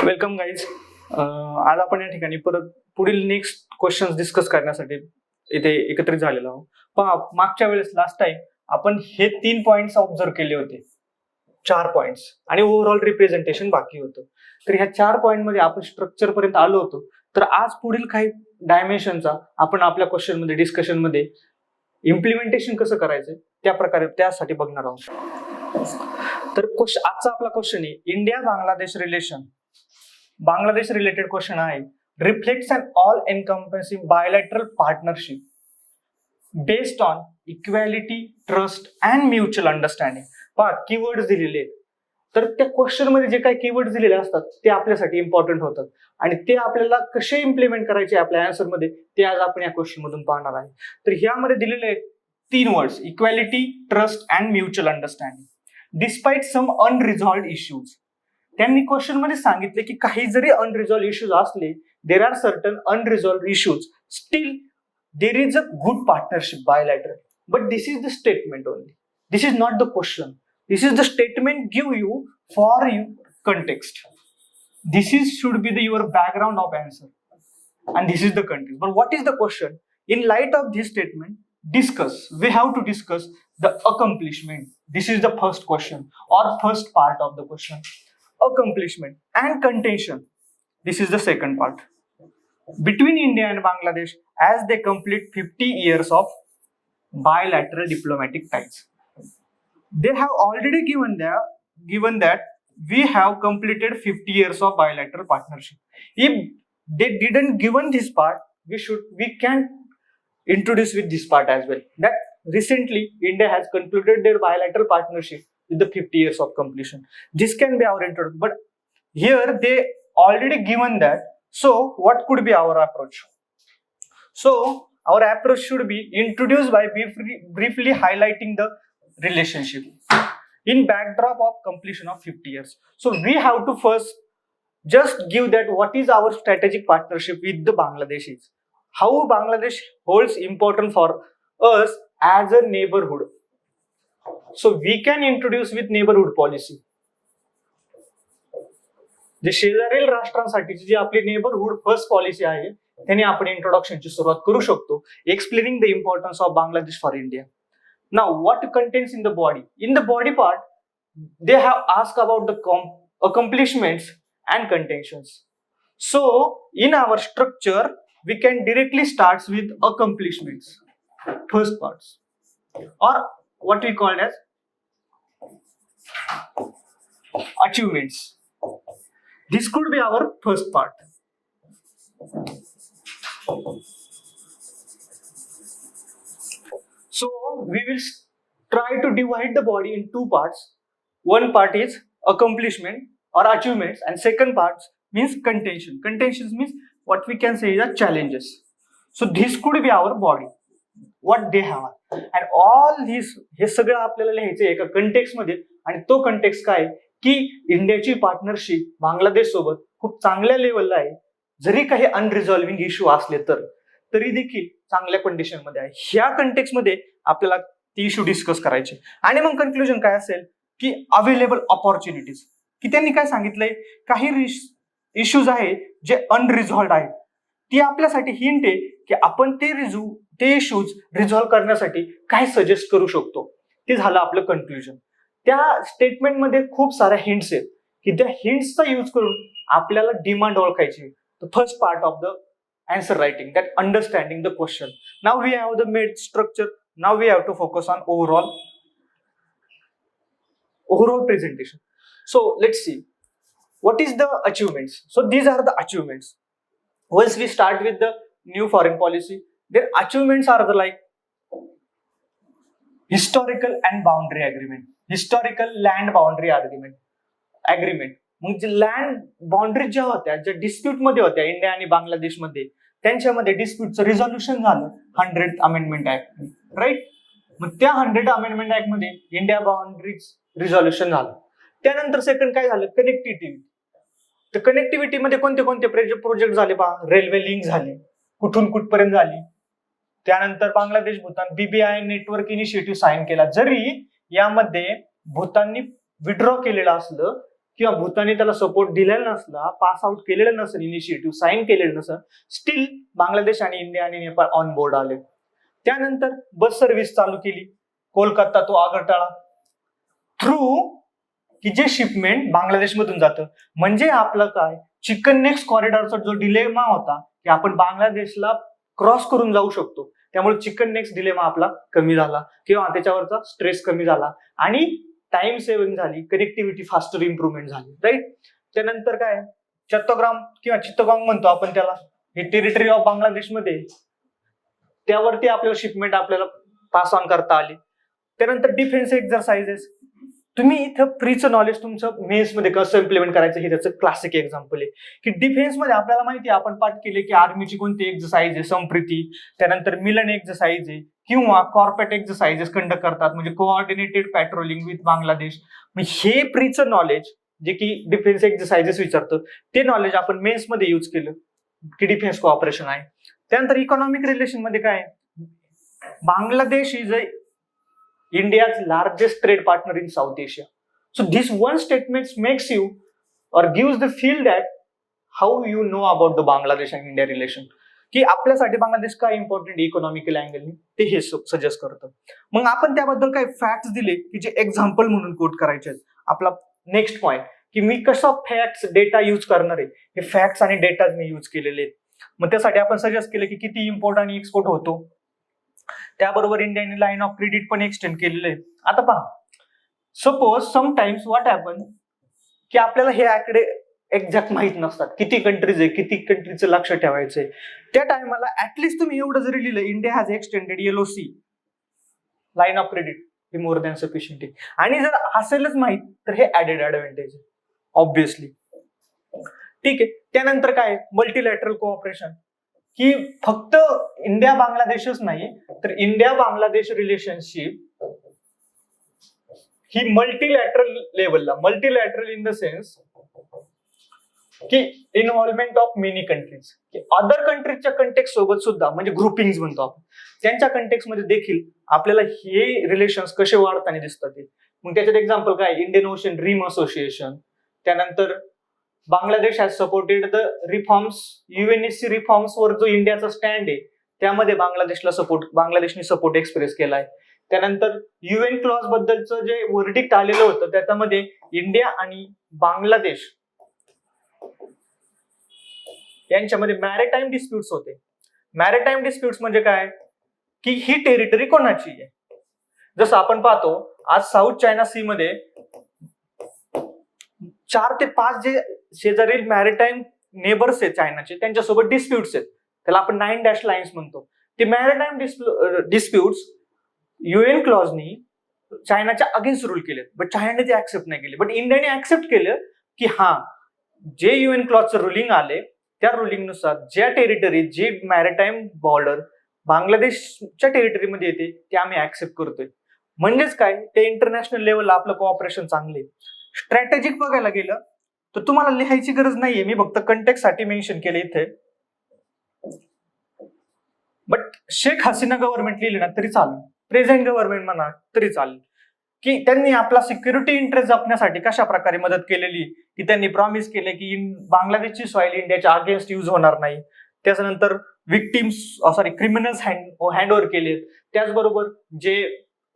Welcome guys. आज आपण या ठिकाणी परत पुढील नेक्स्ट क्वेश्चन डिस्कस करण्यासाठी इथे एकत्रित झालेलो आहोत. पण मागच्या वेळेस लास्ट टाइम आपण हे 3 पॉइंट्स ऑब्झर्व केले होते, 4 पॉइंट्स, आणि ओव्हरऑल रिप्रेझेंटेशन बाकी होतं. तर ह्या 4 पॉइंट मध्ये आपण स्ट्रक्चर पर्यंत आलो होतो. तर आज पुढील काही डायमेन्शनचा आपण आपल्या क्वेश्चन मध्ये डिस्कशन मध्ये इम्प्लिमेंटेशन कसं करायचं त्या प्रकारे त्यासाठी बघणार आहोत. तर आजचा आपला क्वेश्चन आहे India Bangladesh relation. Bangladesh related question आहे. Reflects an all encompassing bilateral partnership based on equality, trust and mutual understanding. पहा, कीवर्ड्स दिलेले आहेत. तर त्या क्वेश्चन मध्ये जे काही कीवर्ड्स दिलेले असतात ते आपल्यासाठी इम्पॉर्टंट होतात आणि ते आपल्याला कसे इम्प्लिमेंट करायचे आपल्या आन्सर मध्ये ते आज आपण या क्वेश्चन मधून पाहणार आहे. तर ह्यामध्ये दिलेले 3 words, equality, trust and mutual understanding. Despite some unresolved issues. त्यांनी क्वेश्चन मध्ये सांगितले की काही जरी अनरिझॉल्व्ड इश्यूज असले, there are certain unresolved issues, still there is a good partnership bilateral. But this is the statement only. This is not the question. This is the statement give you for your context. This is should be your background of answer, and this is the context. But what is the question? In light of this statement, discuss. We have to discuss the accomplishment. This is the first question or first part of the question. Accomplishment and contention. This is the second part. Between India and Bangladesh, as they complete 50 years of bilateral diplomatic ties. They have already given that we have completed 50 years of bilateral partnership. If they didn't given this part, we can introduce with this part as well. That recently India has concluded their bilateral partnership with the 50 years of completion. This can be our introduction. But here they already given that. So what could be our approach? So our approach should be introduced by briefly highlighting the relationship in backdrop of completion of 50 years. So we have to first just give that what is our strategic partnership with the Bangladesh is, how Bangladesh holds important for us as a neighborhood. So we can introduce with neighborhood policy. जे शेजारील राष्ट्रांसाठीची जी आपली neighbourhood first policy आहे त्याने आपण इंट्रोडक्शनची सुरुवात करू शकतो, explaining the importance of Bangladesh for India. Now, what contains in the body? In the body part, they have asked about the accomplishments and contentions. So, in our structure, we can directly start with accomplishments, first parts, or what we call as achievements. This could be our first part. So we will try to divide the body in 2 parts. One part is accomplishment or achievements, and second part means contention. Contentions means what we can say is challenges. So this could be our body, what they have, and all these हे सगळं आपल्याला लिहायचं एका context मध्ये. आणि तो context काय की इंडियाची पार्टनरशिप बांगलादेश सोबत खूप चांगल्या लेवलला आहे. जरी काही अनरिझॉल्विंग इश्यू असले तरी देखील चांगल्या कंडिशन मध्ये आहे. ह्या कंटेक्स्ट मध्ये आपल्याला ती इश्यू डिस्कस करायचे. आणि मग कन्क्लुजन काय असेल की अवेलेबल ऑपॉर्च्युनिटीज, की त्यांनी काय सांगितलंय काही इश्यूज आहेत जे अनरिझॉल्व्ड आहेत, ती आपल्यासाठी हिंट आहे की आपण ते इश्यूज रिझॉल्व्ह करण्यासाठी काय सजेस्ट करू शकतो. ते झालं आपलं कन्क्लुजन. त्या स्टेटमेंट मध्ये खूप साऱ्या हिंट्स आहेत की त्या हिंट्सचा यूज करून आपल्याला डिमांड ओळखायची. The first part of the answer writing, that understanding the question. Now we have the made structure. Now we have to focus on overall presentation. So let's see what is the achievements. So these are the achievements. Once we start with the new foreign policy, their achievements are the like historical and boundary agreement, historical land boundary agreement. मग जे land boundaries ज्या होत्या, ज्या dispute मध्ये होत्या India आणि बांगलादेशमध्ये, त्यांच्यामध्ये डिस्प्यूटचं रिझॉल्युशन झालं 100th अमेंडमेंट ऍक्ट, राईट. मग त्या 100th अमेंडमेंट ऍक्ट मध्ये इंडिया बाउंड्रीज रिझॉल्युशन झालं. त्यानंतर सेकंड काय झालं, कनेक्टिव्हिटी. तर कनेक्टिव्हिटी मध्ये कोणते कोणते प्रोजेक्ट झाले पहा, रेल्वे लिंक झाली, कुठून कुठपर्यंत झाली. त्यानंतर Bangladesh Bhutan BBI network initiative sign केला. जरी यामध्ये भूताननी विड्रॉ केलेलं असलं किंवा भूतानने त्याला सपोर्ट दिलेला नसला, पास आउट केलेलं नसेल, इनिशिएटिव्ह साईन केलेलं नसेल, स्टील बांगलादेश आणि इंडिया आणि नेपाळ ऑन बोर्ड आले. त्यानंतर बस सर्व्हिस चालू केली, कोलकाता तो आगरताळा, थ्रू की जे शिपमेंट बांगलादेशमधून जातं. म्हणजे आपलं काय, चिकन नेक्स्ट कॉरिडॉरचा जो डिलेमा होता की आपण बांगलादेशला क्रॉस करून जाऊ शकतो, त्यामुळे चिकन नेक्स्ट डिलेमा आपला कमी झाला किंवा त्याच्यावरचा स्ट्रेस कमी झाला आणि टाइम सेव्हिंग झाली, कनेक्टिव्हिटी फास्टर इम्प्रुव्हमेंट झाली, राईट. त्यानंतर काय, चट्टग्राम किंवा चित्तगांग म्हणतो आपण त्याला, हे टेरिटरी ऑफ बांगलादेशमध्ये, त्यावरती आपल्याला शिपमेंट आपल्याला पास ऑन करता आली. त्यानंतर डिफेन्स एक्झरसाइजेस, तुम्ही इथं प्रीचं नॉलेज तुमचं मेन्स मध्ये कसं इम्प्लिमेंट करायचं हे त्याचं क्लासिक एक्झाम्पल आहे. की डिफेन्स मध्ये आपल्याला माहिती आहे, आपण पाठ केले की आर्मीची कोणती एक्झरसाइज आहे, संप्रीती, त्यानंतर मिलन एक्झरसाइज आहे किंवा कॉर्पेट एक्झरसाइजेस कंडक्ट करतात, म्हणजे कोऑर्डिनेटेड पॅट्रोलिंग विथ बांगलादेश. हे प्रीचं नॉलेज जे की डिफेन्स एक्झरसाइजेस विचारतं, ते नॉलेज आपण मेन्स मध्ये यूज केलं की डिफेन्स कोऑपरेशन आहे. त्यानंतर इकॉनॉमिक रिलेशन मध्ये काय, Bangladesh is a India's largest trade partner in South Asia. So this one statement makes you or gives the feel that how you know about the Bangladesh and India relation. की आपल्यासाठी बांगलादेश काय important economical अँगलनी ते हे suggest करतं. मग आपण त्याबद्दल काही फॅक्ट्स दिले की जे एक्झाम्पल म्हणून कोट करायचे आहेत. आपला नेक्स्ट पॉइंट की मी कसा फॅक्ट्स डेटा यूज करणार आहे, हे फॅक्ट्स आणि डेटा मी यूज केलेले आहेत. मग त्यासाठी आपण सजेस्ट केले की किती इम्पोर्ट आणि एक्सपोर्ट होतो, त्याबरोबर इंडियाने लाईन ऑफ क्रेडिट पण एक्सटेंड केलेलं आहे. आता पहा, सपोज समटाइम्स व्हॉट हॅपन की आपल्याला हे आकडे एक्झॅक्ट माहित नसतात, किती कंट्रीज आहे, किती कंट्रीचं लक्ष ठेवायचंय. त्या टायमाला ऍटलिस्ट तुम्ही एवढं जरी लिहिलं, India has extended LOC line of credit, हे मोर दॅन सफिशियंट. आणि जर असेलच माहित तर हे ऍडेड ऍडव्हान्टेज आहे ऑब्विसली. ठीक आहे. त्यानंतर काय, मल्टीलॅटरल कोऑपरेशन, की फक्त इंडिया बांगलादेशच नाही तर इंडिया बांगलादेश रिलेशनशिप ही मल्टीलॅटरल लेवलला, मल्टीलॅटरल इन द सेन्स की इन्व्हॉल्वमेंट ऑफ मेनी कंट्रीज, की अदर कंट्रीजच्या कंटेक्स सोबत सुद्धा, म्हणजे ग्रुपिंग म्हणतो आपण, त्यांच्या कंटेक्स मध्ये देखील आपल्याला हे रिलेशन्स कसे वाढताना दिसतात. मग त्याच्यात एक्झाम्पल काय, इंडियन ओशन ड्रीम असोसिएशन. त्यानंतर Bangladesh has supported the reforms, UNSC reforms वर जो इंडियाचा स्टँड आहे त्यामध्ये बांगलादेशने सपोर्ट एक्सप्रेस केलाय. त्यानंतर UN क्लॉज बद्दलचं जे वर्डिक्ट आलेलं होतं त्याच्यामध्ये इंडिया आणि बांगलादेश यांच्यामध्ये मॅरिटाईम डिस्प्युट्स होते. मॅरिटाईम डिस्प्युट्स म्हणजे काय, की ही टेरिटरी कोणाची आहे. जसं आपण पाहतो आज साऊथ चायना सी मध्ये 4 ते 5 जे शेजारील मॅरिटाईम नेबर्स आहेत चायनाचे, त्यांच्यासोबत डिस्प्युट्स आहेत, त्याला आपण 9 डॅश लाईन्स म्हणतो. ते मॅरिटाईम डिस्प्युट्स UN क्लॉजनी चायनाच्या अगेन्स्ट रूल केले, बट चायनाने ते ऍक्सेप्ट नाही केले. बट इंडियाने ऍक्सेप्ट केलं की हा, जे UN क्लॉजचं रुलिंग आले त्या रुलिंग नुसार ज्या टेरिटरी, जे मॅरिटाईम बॉर्डर बांगलादेशच्या टेरिटरीमध्ये येते ते आम्ही ऍक्सेप्ट करतोय. म्हणजेच काय, ते इंटरनॅशनल लेवलला आपलं कोऑपरेशन चांगले. स्ट्रॅटेजिक बघायला गेलं तर तुम्हाला लिहायची गरज नाहीये, मी फक्त कंटेक्स्ट साठी मेन्शन केले इथे. बट शेख हसीना गव्हर्नमेंट लिहिली ना तरी चालेल, प्रेझेंट गव्हर्नमेंट म्हणा तरी चालेल, की त्यांनी आपला सिक्युरिटी इंटरेस्ट जपण्यासाठी कशा प्रकारे मदत केलेली, की त्यांनी प्रॉमिस केले की बांगलादेशची सॉइल इंडियाच्या अगेन्स्ट युज होणार नाही. त्याच्यानंतर क्रिमिनल्स हँड ओव्हर केले. त्याचबरोबर जे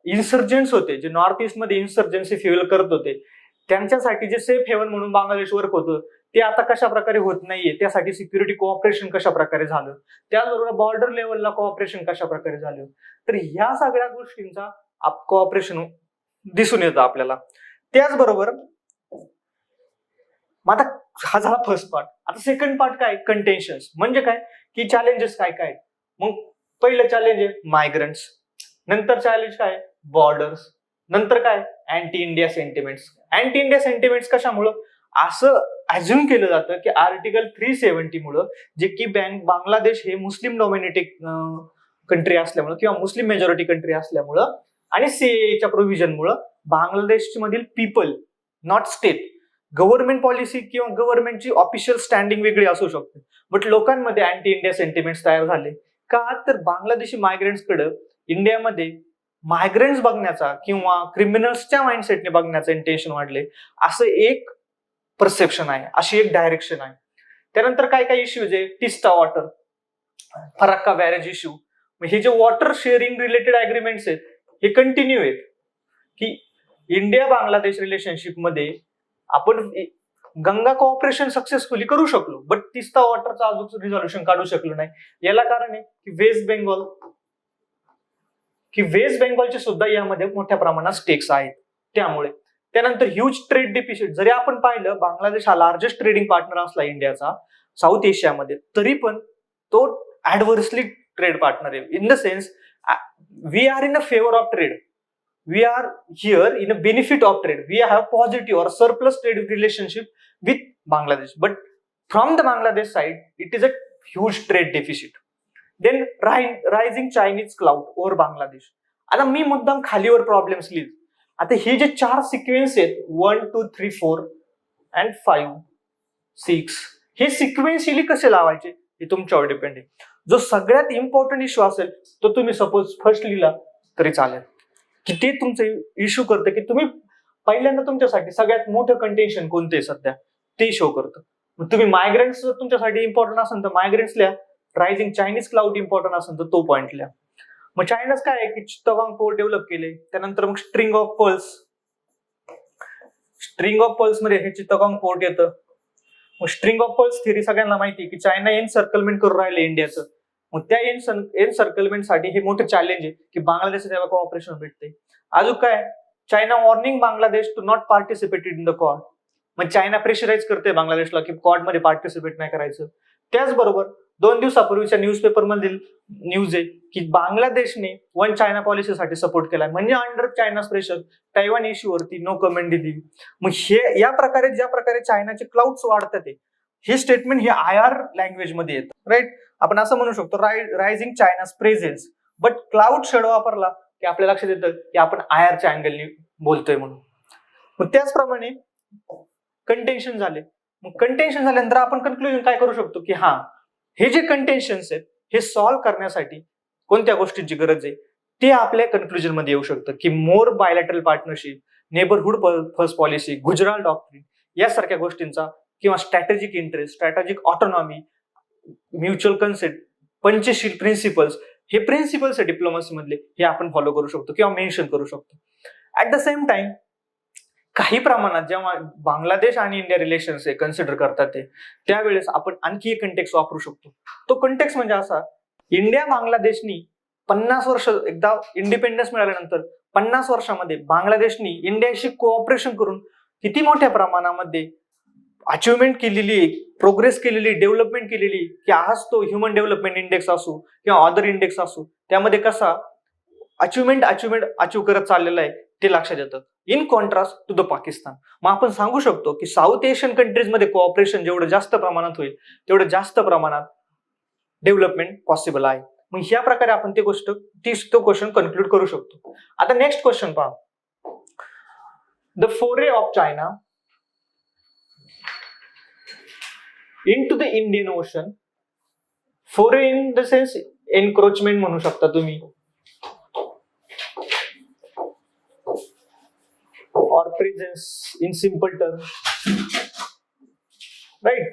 इन्सर्जन्ट्स होते, जे नॉर्थ ईस्ट मध्ये इन्सर्जन्सी फ्युएल करत होते, त्यांच्यासाठी जे सेफ हेवन म्हणून बांगलादेश वर्क होतं ते आता कशा प्रकारे होत नाहीये, त्यासाठी सिक्युरिटी कोऑपरेशन कशा प्रकारे झालं, त्याचबरोबर बॉर्डर लेवलला कोऑपरेशन कशा प्रकारे झालं. तर ह्या सगळ्या गोष्टींचा कोऑपरेशन दिसून येतं आपल्याला. त्याचबरोबर आता हा झाला फर्स्ट पार्ट. आता सेकंड पार्ट काय, कंटेन्शन्स म्हणजे काय, की चॅलेंजेस काय काय. मग पहिलं चॅलेंज आहे मायग्रंट्स, नंतर चॅलेंज काय बॉर्डर्स, नंतर काय anti India sentiments. Anti India sentiments कशामुळं, असं अज्युम केलं जातं की आर्टिकल 370 मुळे, जे की बांगलादेश हे मुस्लिम डॉमिनेटेड कंट्री असल्यामुळं किंवा मुस्लिम मेजॉरिटी कंट्री असल्यामुळं आणि CAA च्या प्रोव्हिजनमुळं बांगलादेश मधील people, not state, government policy किंवा गव्हर्नमेंटची ऑफिशियल स्टँडिंग वेगळी असू शकते, बट लोकांमध्ये अँटी इंडिया सेंटिमेंट्स तयार झाले. का तर बांगलादेशी मायग्रंट्सकडे इंडियामध्ये मायग्रंट्स बघण्याचा किंवा क्रिमिनल्सच्या माइंडसेटने बघण्याचं इंटेन्शन वाढले. असं एक परसेप्शन आहे, अशी एक डायरेक्शन आहे. त्यानंतर काय काय इश्यूज आहे, टिस्टा वॉटर, फराक्का बॅरेज इश्यू. हे जे वॉटर शेअरिंग रिलेटेड अग्रीमेंट्स आहेत हे कंटिन्यू आहेत, की इंडिया बांगलादेश रिलेशनशिप मध्ये आपण गंगा कोऑपरेशन सक्सेसफुली करू शकलो, बट तिस्ता वॉटरचा अजून रिझॉल्युशन काढू शकलो नाही. याला कारण आहे की वेस्ट बेंगॉलचे सुद्धा यामध्ये मोठ्या प्रमाणात स्टेक्स आहेत. त्यामुळे त्यानंतर ह्यूज ट्रेड डिफिसिट. जरी आपण पाहिलं बांगलादेश हा लार्जेस्ट ट्रेडिंग पार्टनर असला इंडियाचा साऊथ एशियामध्ये, तरी पण तो ऍडव्हर्सली ट्रेड पार्टनर आहे. In the sense we are in a favour of trade, we are here in a benefit of trade, we have positive or surplus trade relationship with Bangladesh, but from the Bangladesh side it is a huge trade deficit. Then rising Chinese clout over Bangladesh. आता मी मुद्दाम खालीवर problems लिहित. आता हे जे 4 sequence आहेत 1 2 3 4 and 5 6, हे सिक्वेन्शियली कसे लावायचे हे तुमच्यावर डिपेंड आहे. जो सगळ्यात इम्पॉर्टंट इश्यू असेल तो तुम्ही सपोज फर्स्ट लिहिला तरी चालेल, की ते तुमचं इश्यू करतं की तुम्ही पहिल्यांदा तुमच्यासाठी सगळ्यात मोठं कंटेन्शन कोणते आहे सध्या ते शो करतं. मग तुम्ही मायग्रेंट्स जर तुमच्यासाठी इम्पॉर्टंट असेल तर मायग्रेंट्स लिहा, रायझिंग चायनीज क्लाउड इम्पॉर्टंट असेल तर तो पॉईंट लिहा. मग चायनाच काय आहे की चित्तगांग पोर्ट डेव्हलप केले, त्यानंतर मग स्ट्रिंग ऑफ पर्ल्स मध्ये हे चित्तगांग पोर्ट येतं. मग स्ट्रिंग ऑफ पर्ल्स थिअरी सगळ्यांना माहिती आहे की चायना एनसर्कलमेंट करून राहिले इंडियाचं. मग त्या एनसर्कलमेंट साठी हे मोठे चॅलेंज आहे की बांगलादेश त्याला कोऑपरेशन भेटते. अजून काय, China warning Bangladesh to not participate in the Quad. मग चायना प्रेशराईज करते बांगलादेशला की क्वाड मध्ये पार्टिसिपेट नाही करायचं. त्याचबरोबर 2 दिवसापूर्वीच्या न्यूजपेपर मधील न्यूज आहे की बांगलादेशने वन चायना पॉलिसीसाठी सपोर्ट केलाय, म्हणजे अंडर चायनाच प्रेशर तैवान इश्यूवरती नो कमेंट दिली. मग हे या प्रकारे ज्या प्रकारे चायनाचे क्लाउड्स वाढतात हे स्टेटमेंट हे IR लँग्वेज मध्ये येतं, राईट. आपण असं म्हणू शकतो रायझिंग चायनाज प्रेझेन्स, बट क्लाउड शब्द वापरला की आपल्या लक्षात येतं की आपण IRच्या अँगलनी बोलतोय म्हणून. मग त्याचप्रमाणे कंटेन्शन झाले. मग कंटेन्शन झाल्यानंतर आपण कन्क्लुजन काय करू शकतो की हे जे कंटेन्शन्स आहेत हे सॉल्व्ह करण्यासाठी कोणत्या गोष्टींची गरज आहे ते आपल्या कन्क्लुजन मध्ये येऊ शकतं की more bilateral partnership, neighbourhood first policy, Gujral doctrine यासारख्या गोष्टींचा, किंवा strategic interest, strategic autonomy, mutual consent, Panchsheel principles, हे प्रिन्सिपल्स डिप्लोमसी मधले हे आपण फॉलो करू शकतो किंवा मेन्शन करू शकतो. ऍट द सेम टाइम काही प्रमाणात जेव्हा बांगलादेश आणि इंडिया रिलेशन्स कन्सिडर करतात त्यावेळेस आपण आणखी एक कंटेक्स्ट वापरू शकतो. तो कंटेक्स्ट म्हणजे असा, इंडिया बांगलादेशनी 50 वर्ष, एकदा इंडिपेंडन्स मिळाल्यानंतर 50 वर्षामध्ये बांगलादेशनी इंडियाशी कोऑपरेशन करून किती मोठ्या प्रमाणामध्ये अचिव्हमेंट केलेली, प्रोग्रेस केलेली, डेव्हलपमेंट केलेली, की आज तो ह्युमन डेव्हलपमेंट इंडेक्स असो किंवा अदर इंडेक्स असो त्यामध्ये कसा अचिव्हमेंट अचीव्ह करत चाललेला आहे ते लक्षात येतं. In contrast to the Pakistan. मग आपण सांगू शकतो की साऊथ एशियन कंट्रीज मध्ये कोऑपरेशन जेवढं जास्त प्रमाणात होईल तेवढं जास्त प्रमाणात डेव्हलपमेंट पॉसिबल आहे. मग ह्या प्रकारे आपण तो क्वेश्चन कन्क्लूड करू शकतो. आता नेक्स्ट क्वेश्चन पहा. द फोरे of China into the Indian Ocean. Foray in the sense encroachment म्हणू शकता तुम्ही, or presence in simple terms, right?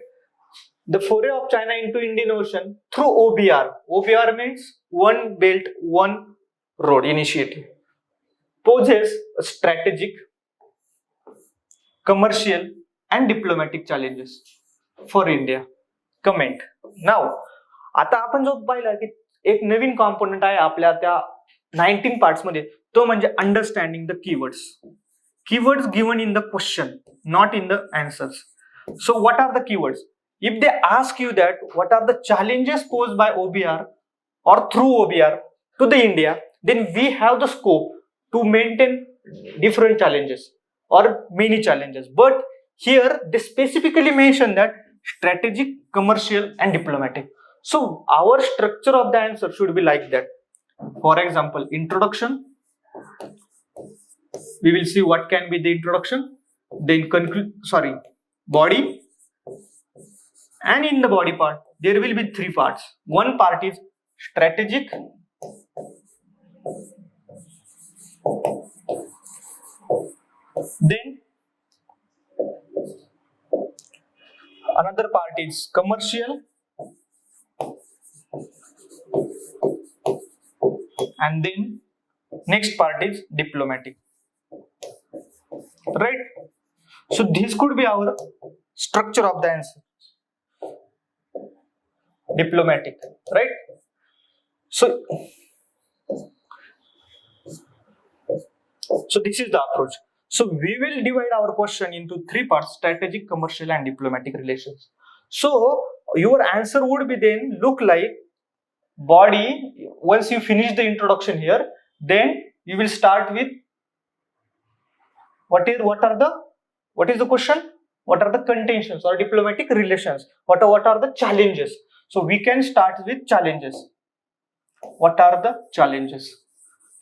The foray of China into Indian Ocean through OBR. OBR means One Belt One Road initiative poses a strategic, commercial and diplomatic challenges for India. Comment नाव. आता आपण जो पाहिला की एक नवीन component आहे आपल्या त्या 19 पार्ट्स मध्ये, तो म्हणजे understanding the keywords given in the question, not in the answers. So what are the keywords? If they ask you that what are the challenges pose by OBR or through OBR to the India, then we have the scope to maintain different challenges or many challenges. But here they specifically mention that strategic, commercial and diplomatic. So our structure of the answer should be like that. For example, introduction, we will see what can be the introduction, then body, and in the body part there will be 3 parts. One part is strategic, then another part is commercial, and then next part is diplomatic, right? So this could be our structure of the answer. Diplomatic, right? So this is the approach. So we will divide our question into three parts: strategic, commercial, and diplomatic relations. So your answer would be then look like body. Once you finish the introduction here, then you will start with what is the question? What are the contentions or diplomatic relations? What are the challenges? So we can start with challenges. What are the challenges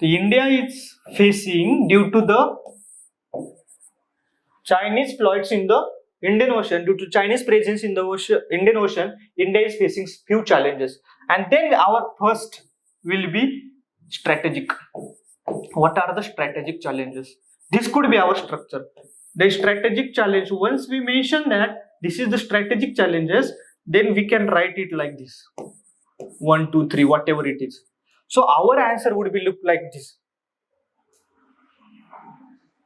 the India is facing due to the Chinese plots in the Indian Ocean? Due to Chinese presence in the Indian Ocean, India is facing few challenges. And then our first will be strategic. What are the strategic challenges? This could be our structure. The strategic challenge, once we mention that this is the strategic challenges, then we can write it like this: 1, 2, 3, whatever it is. So our answer would be look like this.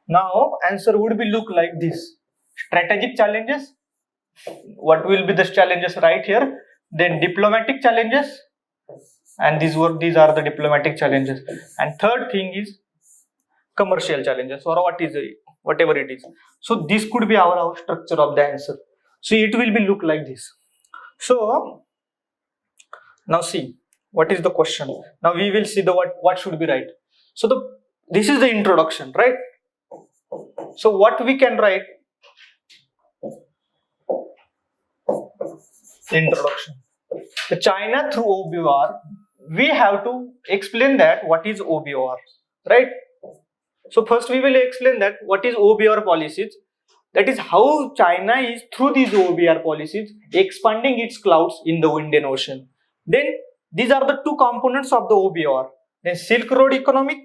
Now answer would be look like this: strategic challenges. What will be the challenges right here? Then diplomatic challenges, and these are the diplomatic challenges. And third thing is commercial challenges, or whatever it is. So this could be our structure of the answer. So it will be look like this. So now see what is the question. Now we will see the what should be right. So this is the introduction, right? So what we can write? Introduction. The China through OBR, we have to explain that what is OBR, right? So first we will explain that what is OBR policies. That is how China is through these OBR policies expanding its clouds in the Indian Ocean. Then these are the two components of the OBR. Then Silk Road economic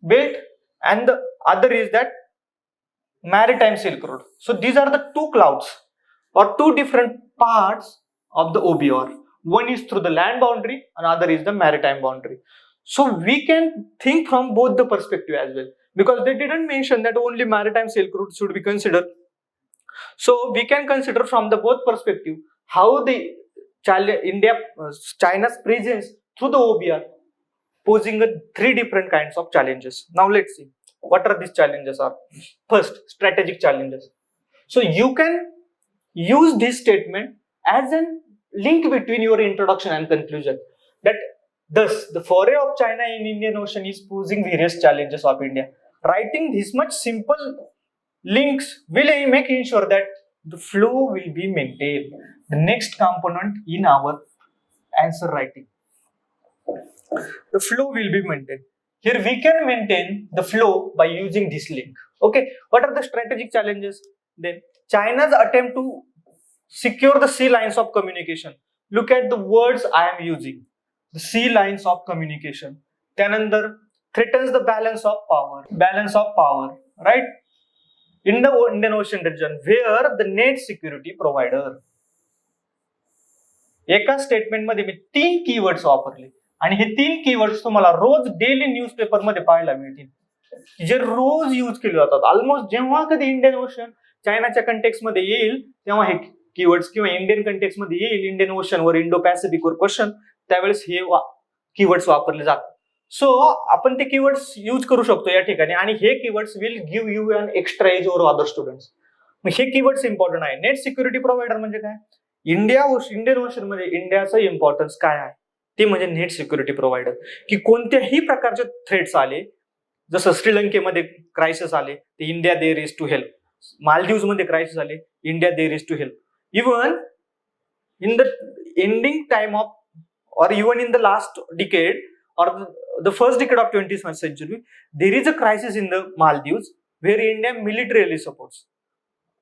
belt, and the other is that maritime Silk Road. So these are the two clouds or two different parts of the OBR. One is through the land boundary, another is the maritime boundary. So we can think from both the perspective as well, because they didn't mention that only maritime Silk Road should be considered. So we can consider from the both perspective how the China's presence through the OBR posing three different kinds of challenges. Now let's see what are these challenges are. First, strategic challenges. So you can use this statement as a link between your introduction and conclusion, that thus the foray of China in Indian Ocean is posing various challenges of India. Writing this much simple links will make ensure that the flow will be maintained. The next component in our answer writing, the flow will be maintained. Here we can maintain the flow by using this link. Okay, what are the strategic challenges? Then China's attempt to secure the sea lines of communication. Look at the words I am using. The sea lines of communication. Tyanandar threatens the balance of power, right? In the Indian Ocean region, where the net security provider. एका statement मध्ये मी 3 keywords वापरले, आणि हे 3 keywords तुम्हाला रोज daily newspaper मध्ये पाहायला मिळतील, जे रोज यूज केले जातात. ऑलमोस्ट जेव्हा कधी इंडियन ओशन चायनाच्या कंटेक्स्ट मध्ये येईल, तेव्हा हे कीवर्ड्स, किंवा इंडियन कंटेक्स्ट मध्ये येईल, इंडियन ओशन वर, इंडो पॅसिफिक वर क्वेश्चन, त्यावेळेस हे कीवर्ड्स वापरले जातात. सो आपण ते कीवर्ड्स यूज करू शकतो या ठिकाणी, आणि हे keywords will give you an extra edge over other students. हे कीवर्ड्स इम्पॉर्टंट आहे. नेट सिक्युरिटी प्रोव्हायडर म्हणजे काय? इंडियन ओशन मध्ये इंडियाचं इम्पॉर्टन्स काय आहे ते म्हणजे नेट सिक्युरिटी प्रोव्हायडर. की कोणत्याही प्रकारचे थ्रेट्स आले, जसं श्रीलंकेमध्ये क्रायसिस आले, ते India there is to help. Maldives मध्ये क्रायसिस आले, India there is to help. Even in the ending time of, or even in the last decade or the first decade of 21st century, there is a crisis in the Maldives where India militarily supports.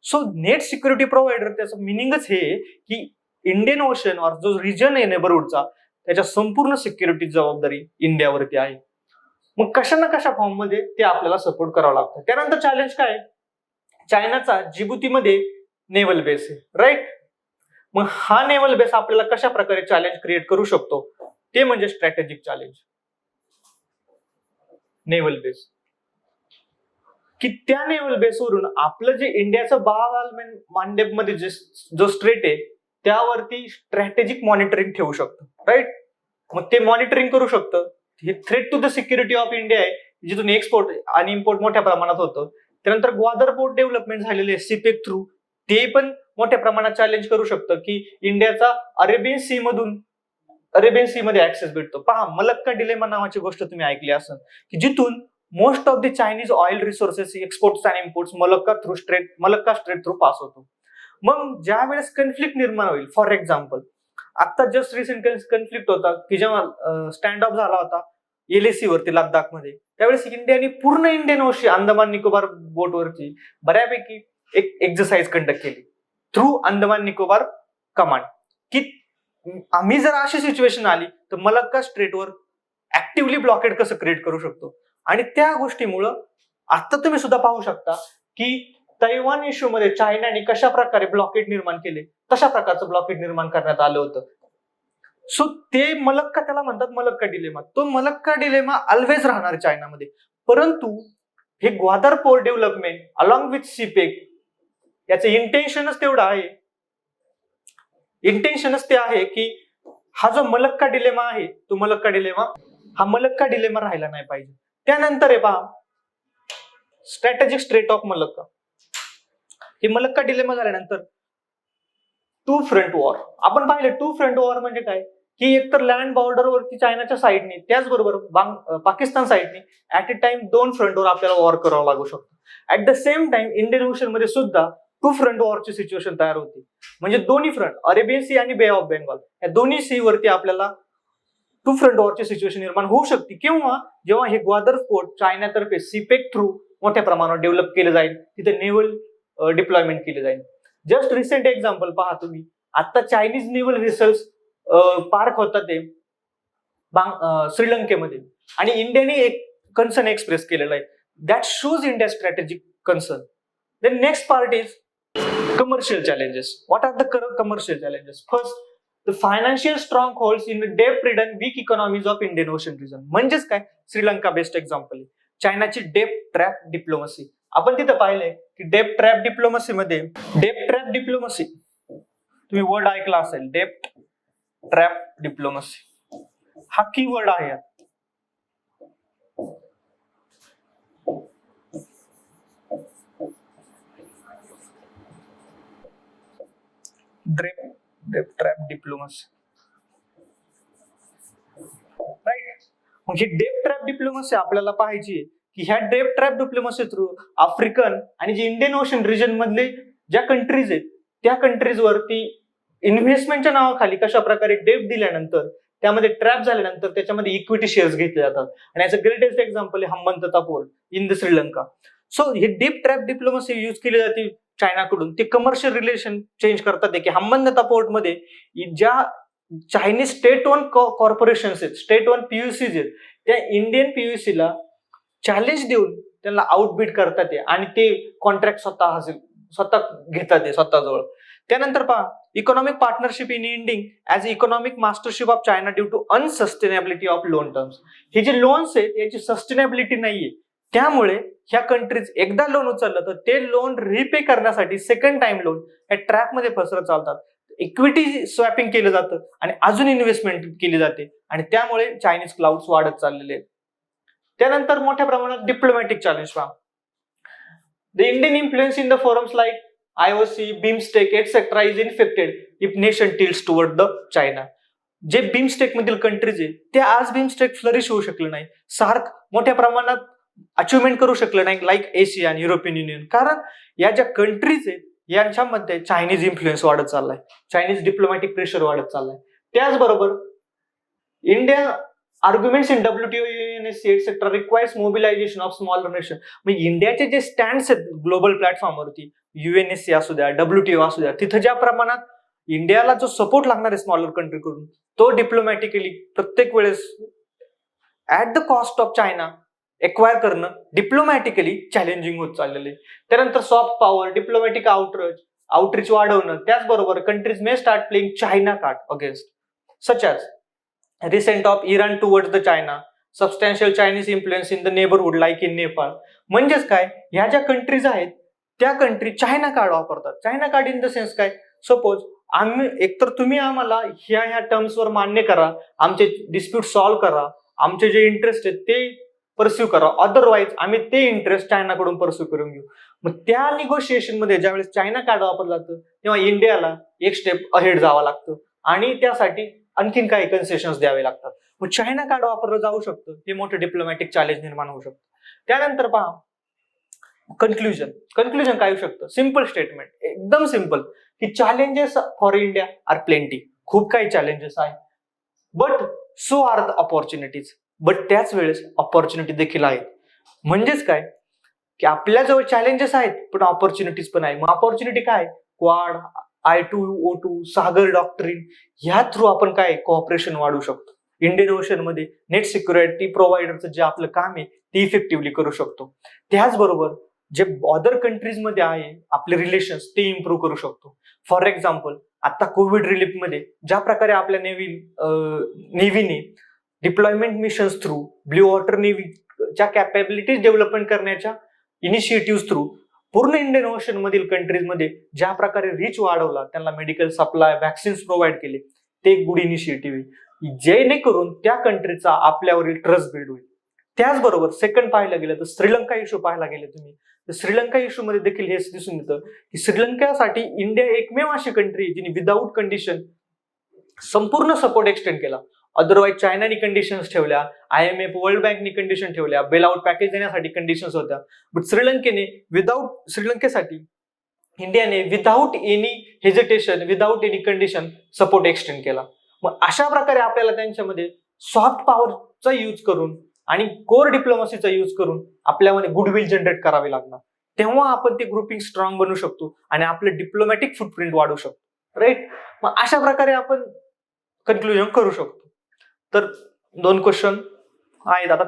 So net security provider, त्याचं मिनिंगच हे की Indian ocean और जो region आहे नेबरहुडचा, त्याच्या संपूर्ण security जबाबदारी इंडियावरती आहे. मग कशा ना कशा फॉर्म मध्ये ते आपल्याला सपोर्ट करावं लागतं. त्यानंतर चॅलेंज काय? चायनाचा जिबुतीमध्ये नेव्हल बेस आहे, राईट? मग हा नेव्हल बेस आपल्याला कशा प्रकारे चॅलेंज क्रिएट करू शकतो ते म्हणजे स्ट्रॅटेजिक चॅलेंज. नेव्हल बेस की त्या नेव्हल बेसवरून आपलं जे इंडियाचं मांडेप मध्ये जो स्ट्रेट आहे त्यावरती स्ट्रॅटेजिक मॉनिटरिंग ठेवू शकतं, राईट. मग ते मॉनिटरिंग करू शकतं. हे threat to the security of India आहे, जिथून एक्सपोर्ट आणि इम्पोर्ट मोठ्या प्रमाणात होतं. त्यानंतर ग्वादर पोर्ट डेव्हलपमेंट झालेले आहे सीपेक थ्रू, ते पण मोठ्या प्रमाणात चॅलेंज करू शकतं की इंडियाचा अरेबियन सी मध्ये ऍक्सेस भेटतो. पहा, मलक्का डिलेमा नावाची गोष्ट तुम्ही ऐकली असेल की जिथून most of the Chinese oil resources exports and imports Malacca strait through pass होतो. मग ज्या वेळेस कन्फ्लिक्ट निर्माण होईल, फॉर एक्झाम्पल आता जस्ट रिसेंट कन्फ्लिक्ट होता की जेव्हा स्टँड ऑफ झाला होता LAC वरती लद्दाखमध्ये, त्यावेळेस इंडियाने पूर्ण इंडियन ओशन अंदमान निकोबार बोटवरती बऱ्यापैकी एक एक्सरसाइज कंडक्ट केली थ्रू अंदमान निकोबार कमांड, की आम्ही जर अशी सिच्युएशन आली तर मलक्का स्ट्रेटवर ऍक्टिव्हली ब्लॉकेड कसं क्रिएट करू शकतो. आणि त्या गोष्टीमुळं आता तुम्ही सुद्धा पाहू शकता की तैवान इश्यू मध्ये चायनाने कशा प्रकारे ब्लॉकेड निर्माण केले, तशा प्रकारचं ब्लॉकेड निर्माण करण्यात आलं होतं. सो ते मलक्का, त्याला म्हणतात मलक्का डिलेमा. तो मलक्का डिलेमा ऑलवेज राहणार चायनामध्ये. परंतु हे Gwadar port development along with CPEC याचं इंटेन्शनच तेवढं आहे, इंटेन्शनच ते आहे की हा जो मलक्का डिलेमा आहे तो मलक्का डिलेमा राहिला नाही पाहिजे. त्यानंतर आहे पहा स्ट्रॅटेजिक स्ट्रेट ऑफ मलक्का. हे मलक्का डिलेमा झाल्यानंतर टू फ्रंट वॉर आपण पाहिले. टू फ्रंट वॉर म्हणजे काय की एकतर लँड बॉर्डरवरती चायनाच्या साईडने, त्याचबरोबर पाकिस्तान साईडने ऍट ए टाइम 2 फ्रंटवर आपल्याला वॉर करावा लागू शकतो. At the same time Indian ocean मध्ये सुद्धा टू फ्रंट वॉरची सिच्युएशन तयार होती. म्हणजे दोन्ही फ्रंट, अरेबियन सी आणि बे ऑफ बेंगॉल, या दोन्ही सी वरती आपल्याला टू फ्रंट वॉरची सिच्युएशन निर्माण होऊ शकते. किंवा जेव्हा हे ग्वादर पोर्ट चायनातर्फे सीपेक थ्रू मोठ्या प्रमाणावर डेव्हलप केलं जाईल, तिथे नेव्हल डिप्लॉयमेंट केली जाईल. जस्ट रिसेंट एक्झाम्पल पहा तुम्ही, आता चायनीज नेव्हल व्हेसल्स पार्क होतात ते श्रीलंकेमध्ये आणि इंडियाने एक कन्सर्न एक्सप्रेस केलेला आहे. That shows India strategic concern. Then next part is commercial challenges. What are the commercial challenges? First, the financial strongholds in the debt-ridden weak economies of Indian Ocean region. म्हणजेच काय, Sri Lanka best example आहे. चायनाची डेप trap diplomacy. आपण तिथं पाहिलंय की डेप trap diplomacy तुम्ही वर्ड ऐकला असेल, डेप ट्रॅप डिप्लोमसी हा की वर्ड आहे. डेप ट्रॅप डिप्लोमसी, राईट. मग ही डेप ट्रॅप डिप्लोमसी आपल्याला पाहिजे की ह्या डेप ट्रॅप डिप्लोमसी थ्रू आफ्रिकन आणि जे इंडियन ओशन रिजन मधले ज्या कंट्रीज आहेत त्या कंट्रीज वरती इन्व्हेस्टमेंटच्या नावाखाली कशा प्रकारे डेप दिल्यानंतर, त्यामध्ये ट्रॅप झाल्यानंतर त्याच्यामध्ये इक्विटी शेअर्स घेतले जातात. आणि याचं ग्रेटेस्ट एक्झाम्पल आहे Hambantota port in the Sri Lanka. So हे डीप ट्रॅप डिप्लोमसी यूज केली जाते चायनाकडून. ते कमर्शियल रिलेशन चेंज करतात की हंबनतोटा पोर्ट मध्ये ज्या चायनीज स्टेट ओन कॉर्पोरेशन्स आहेत, स्टेट ओन पीयूसीज आहेत, त्या इंडियन पीयूसीला चॅलेंज देऊन त्यांना आउटबीट करतात आणि ते कॉन्ट्रॅक्ट स्वतः घेतात स्वतःजवळ. त्यानंतर पहा, economic partnership in ending as economic mastership of China due to unsustainability of loan terms. हे जे लोन्स आहेत याची सस्टेनेबिलिटी नाहीये, त्यामुळे ह्या कंट्रीज एकदा लोन उचललं तर ते लोन रिपे करण्यासाठी सेकंड टाइम लोन या ट्रॅप मध्ये फसरत चालतात. इक्विटी स्वॅपिंग केलं जातं आणि अजून इन्व्हेस्टमेंट केली जाते आणि त्यामुळे चायनीज क्लाउड्स वाढत चाललेले आहेत. त्यानंतर मोठ्या प्रमाणात डिप्लोमॅटिक चॅलेंज पहा. The Indian influence in the forums like IOC, BIMSTEC et cetera is infected if nation tilts toward the China. जे बिमस्टेक मधील कंट्रीज आहे ते आज बिमस्टेक फ्लरिश होऊ शकले नाही, सार्क मोठ्या प्रमाणात अचिव्हमेंट करू शकले नाही लाईक एशिया आणि युरोपियन युनियन. कारण या ज्या कंट्रीज आहेत यांच्यामध्ये चायनीज इन्फ्लुएन्स वाढत चाललाय, चायनीज डिप्लोमॅटिक प्रेशर वाढत चाललाय. त्याचबरोबर India arguments in WTO, UNSC etcetera requires mobilisation of smaller nation. मग इंडियाचे जे स्टँड्स आहेत ग्लोबल प्लॅटफॉर्मवरती, UNSC असू द्या, WTO असू द्या, तिथं ज्या प्रमाणात इंडियाला जो सपोर्ट लागणार आहे स्मॉलर कंट्रीकडून, तो डिप्लोमॅटिकली प्रत्येक वेळेस at the cost of China acquire करणं डिप्लोमॅटिकली चॅलेंजिंग होत चाललेलं आहे. त्यानंतर soft power, diplomatic outreach, outreach वाढवणं. त्याचबरोबर countries may start playing China card against such as recent of Iran towards the China, substantial Chinese influence in the neighbourhood like in Nepal. म्हणजेच काय, ह्या ज्या कंट्रीज आहेत त्या कंट्री चायना कार्ड वापरतात. China card in the sense काय, suppose आम्ही एकतर तुम्ही आम्हाला ह्या टर्म्सवर मान्य करा, आमचे डिस्प्यूट सॉल्व्ह करा, आमचे जे इंटरेस्ट आहेत ते परस्यू करा, अदरवाईज आम्ही ते इंटरेस्ट चायनाकडून परस्यू करून घेऊ. मग त्या निगोशिएशन मध्ये ज्यावेळेस चायना कार्ड वापरलं जातं तेव्हा इंडियाला एक स्टेप अहेड जावं लागतं आणि त्यासाठी आणखीन काही कन्सेशन्स द्यावे लागतात. मग चायना कार्ड वापरलं जाऊ शकतं, हे मोठं डिप्लोमॅटिक चॅलेंज निर्माण होऊ शकतं. त्यानंतर पहा कन्क्लुजन काय होऊ शकतं, सिम्पल स्टेटमेंट, एकदम सिम्पल, की challenges for India are plenty. खूप काही चॅलेंजेस आहेत, but so are the opportunities. But त्याच वेळेस ऑपॉर्च्युनिटी देखील आहेत. म्हणजेच काय, की आपल्याजवळ चॅलेंजेस आहेत पण ऑपॉर्च्युनिटीज पण आहे. मग ऑपॉर्च्युनिटी काय, क्वाड, I2O2, सागर डॉक्ट्रिन, ह्या थ्रू आपण काय कोऑपरेशन वाढवू शकतो. इंडियन ओशन मध्ये नेट सिक्युरिटी प्रोव्हायडरचं जे आपलं काम आहे ते इफेक्टिव्हली करू शकतो. त्याचबरोबर जे अदर कंट्रीज मध्ये आहे आपले रिलेशन्स ते इम्प्रूव्ह करू शकतो. फॉर एक्झाम्पल, आता कोविड रिलीफ मध्ये ज्या प्रकारे आपल्या नेव्हीने deployment missions through blue water नेव्हीच्या कॅपॅबिलिटीज डेव्हलपमेंट करण्याच्या इनिशिएटिव्ह थ्रू पूर्ण इंडियन ओशन मधील कंट्रीज मध्ये ज्या प्रकारे रिच वाढवला, त्यांना मेडिकल सप्लाय, व्हॅक्सिन्स प्रोव्हाइड केले, ते एक गुड इनिशिएटिव्ह आहे, जेणेकरून त्या कंट्रीचा आपल्यावरील ट्रस्ट बिल्ड होईल. त्याचबरोबर सेकंड पाहायला गेलं तर श्रीलंका इश्यू पाहायला गेले तुम्ही, तर श्रीलंका इश्यू मध्ये देखील हेच दिसून येतं की श्रीलंकेसाठी इंडिया एकमेव अशी कंट्री आहे जिने विदाऊट कंडिशन संपूर्ण सपोर्ट एक्सटेंड केला. अदरवाईज चायनाने कंडिशन्स ठेवल्या, IMF, वर्ल्ड बँकने कंडिशन ठेवल्या, बेल आउट पॅकेज देण्यासाठी कंडिशन्स होत्या, बट श्रीलंकेसाठी इंडियाने without any hesitation, without any condition support extend केला. मग अशा प्रकारे आपल्याला त्यांच्यामध्ये सॉफ्ट पॉवरचा यूज करून आणि कोर डिप्लोमसीचा यूज करून आपल्यामध्ये गुडविल जनरेट करावी लागणार. तेव्हा आपण ते ग्रुपिंग स्ट्रॉंग बनवू शकतो आणि आपलं डिप्लोमॅटिक फुटप्रिंट वाढवू शकतो. राईट. मग अशा प्रकारे आपण कन्क्लुजन करू शकतो. तर 2 क्वेश्चन आहेत. आता